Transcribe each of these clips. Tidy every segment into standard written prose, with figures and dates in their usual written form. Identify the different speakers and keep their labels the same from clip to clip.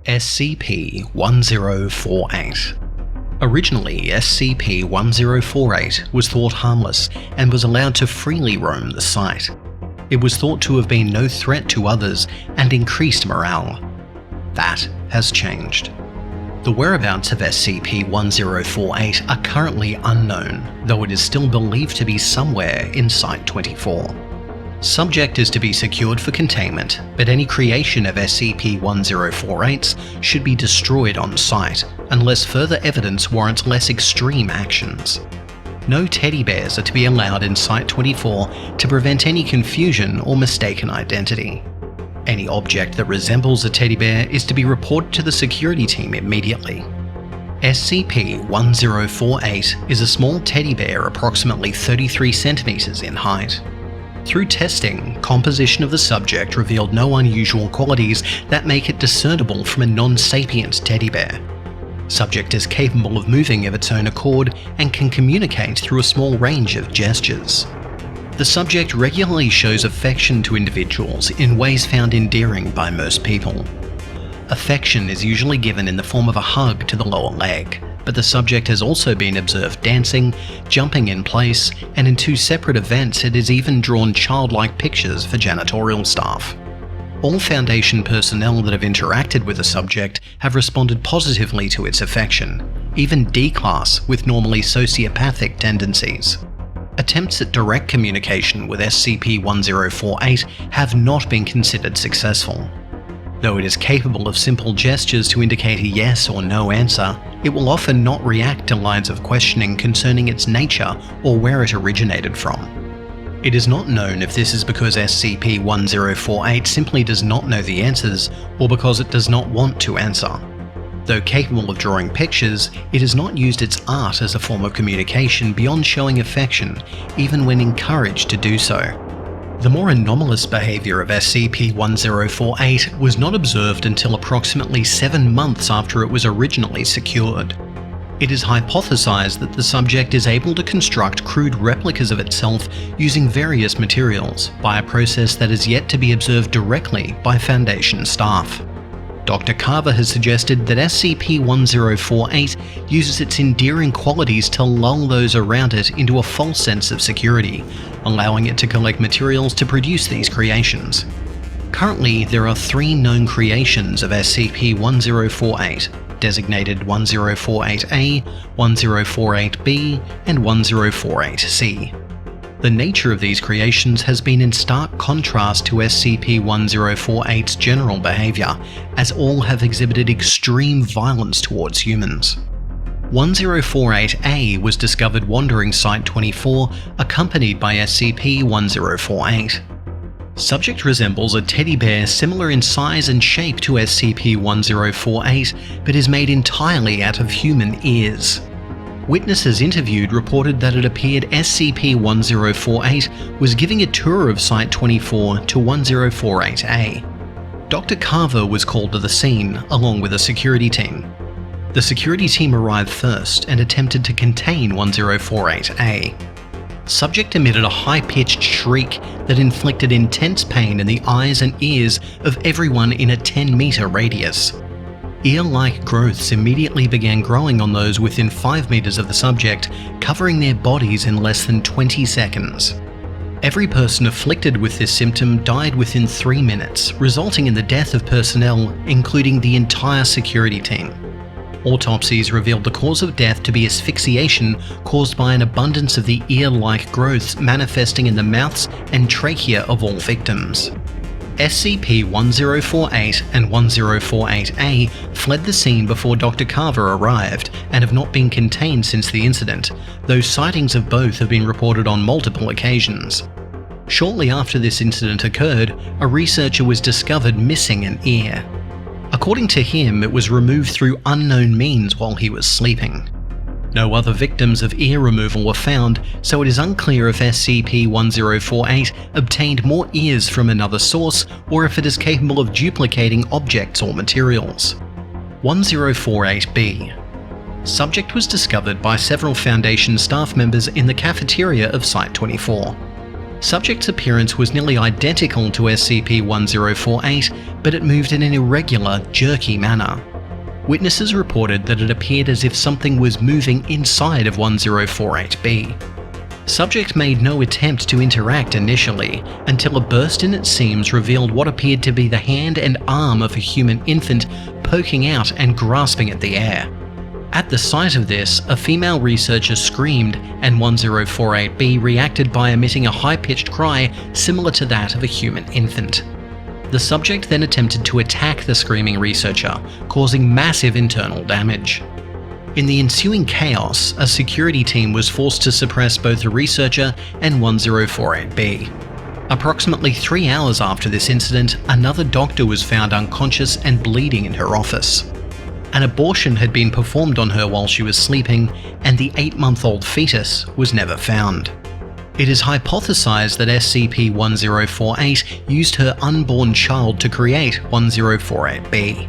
Speaker 1: SCP-1048. Originally, SCP-1048 was thought harmless and was allowed to freely roam the site. It was thought to have been no threat to others and increased morale. That has changed. The whereabouts of SCP-1048 are currently unknown, though it is still believed to be somewhere in Site-24. Subject is to be secured for containment, but any creation of SCP-1048s should be destroyed on site, unless further evidence warrants less extreme actions. No teddy bears are to be allowed in Site-24 to prevent any confusion or mistaken identity. Any object that resembles a teddy bear is to be reported to the security team immediately. SCP-1048 is a small teddy bear approximately 33 centimeters in height. Through testing, composition of the subject revealed no unusual qualities that make it discernible from a non-sapient teddy bear. Subject is capable of moving of its own accord and can communicate through a small range of gestures. The subject regularly shows affection to individuals in ways found endearing by most people. Affection is usually given in the form of a hug to the lower leg, but the subject has also been observed dancing, jumping in place, and in 2 separate events it has even drawn childlike pictures for janitorial staff. All Foundation personnel that have interacted with the subject have responded positively to its affection, even D-Class with normally sociopathic tendencies. Attempts at direct communication with SCP-1048 have not been considered successful. Though it is capable of simple gestures to indicate a yes or no answer, it will often not react to lines of questioning concerning its nature or where it originated from. It is not known if this is because SCP-1048 simply does not know the answers or because it does not want to answer. Though capable of drawing pictures, it has not used its art as a form of communication beyond showing affection, even when encouraged to do so. The more anomalous behaviour of SCP-1048 was not observed until approximately 7 months after it was originally secured. It is hypothesized that the subject is able to construct crude replicas of itself using various materials by a process that is yet to be observed directly by Foundation staff. Dr. Carver has suggested that SCP-1048 uses its endearing qualities to lull those around it into a false sense of security, allowing it to collect materials to produce these creations. Currently, there are 3 known creations of SCP-1048, designated 1048-A, 1048-B, and 1048-C. The nature of these creations has been in stark contrast to SCP-1048's general behaviour, as all have exhibited extreme violence towards humans. 1048-A was discovered wandering Site-24, accompanied by SCP-1048. Subject resembles a teddy bear similar in size and shape to SCP-1048, but is made entirely out of human ears. Witnesses interviewed reported that it appeared SCP-1048 was giving a tour of Site-24 to 1048-A. Dr. Carver was called to the scene, along with a security team. The security team arrived first and attempted to contain 1048-A. Subject emitted a high-pitched shriek that inflicted intense pain in the eyes and ears of everyone in a 10-meter radius. Ear-like growths immediately began growing on those within 5 meters of the subject, covering their bodies in less than 20 seconds. Every person afflicted with this symptom died within 3 minutes, resulting in the death of personnel, including the entire security team. Autopsies revealed the cause of death to be asphyxiation caused by an abundance of the ear-like growths manifesting in the mouths and trachea of all victims. SCP-1048 and 1048-A fled the scene before Dr. Carver arrived and have not been contained since the incident, though sightings of both have been reported on multiple occasions. Shortly after this incident occurred, a researcher was discovered missing an ear. According to him, it was removed through unknown means while he was sleeping. No other victims of ear removal were found, so it is unclear if SCP-1048 obtained more ears from another source or if it is capable of duplicating objects or materials. 1048-B. Subject was discovered by several Foundation staff members in the cafeteria of Site-24. Subject's appearance was nearly identical to SCP-1048, but it moved in an irregular, jerky manner. Witnesses reported that it appeared as if something was moving inside of 1048-B. Subject made no attempt to interact initially, until a burst in its seams revealed what appeared to be the hand and arm of a human infant poking out and grasping at the air. At the sight of this, a female researcher screamed, and 1048-B reacted by emitting a high-pitched cry similar to that of a human infant. The subject then attempted to attack the screaming researcher, causing massive internal damage. In the ensuing chaos, a security team was forced to suppress both the researcher and 1048-B. Approximately 3 hours after this incident, another doctor was found unconscious and bleeding in her office. An abortion had been performed on her while she was sleeping, and the 8-month-old fetus was never found. It is hypothesized that SCP-1048 used her unborn child to create 1048-B.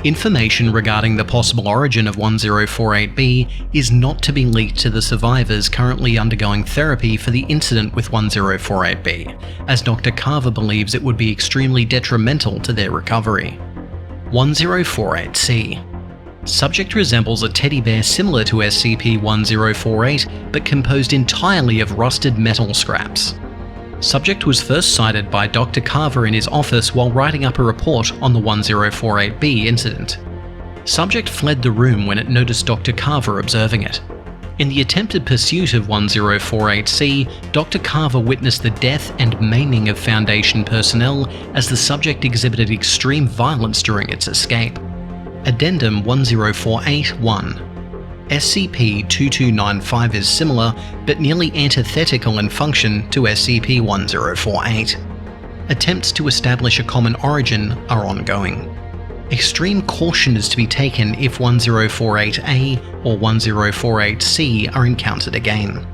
Speaker 1: Information regarding the possible origin of 1048-B is not to be leaked to the survivors currently undergoing therapy for the incident with 1048-B, as Dr. Carver believes it would be extremely detrimental to their recovery. 1048-C. Subject resembles a teddy bear similar to SCP-1048, but composed entirely of rusted metal scraps. Subject was first sighted by Dr. Carver in his office while writing up a report on the 1048-B incident. Subject fled the room when it noticed Dr. Carver observing it. In the attempted pursuit of 1048-C, Dr. Carver witnessed the death and maiming of Foundation personnel as the subject exhibited extreme violence during its escape. Addendum 1048-1. SCP-2295 is similar, but nearly antithetical in function to SCP-1048. Attempts to establish a common origin are ongoing. Extreme caution is to be taken if 1048-A or 1048-C are encountered again.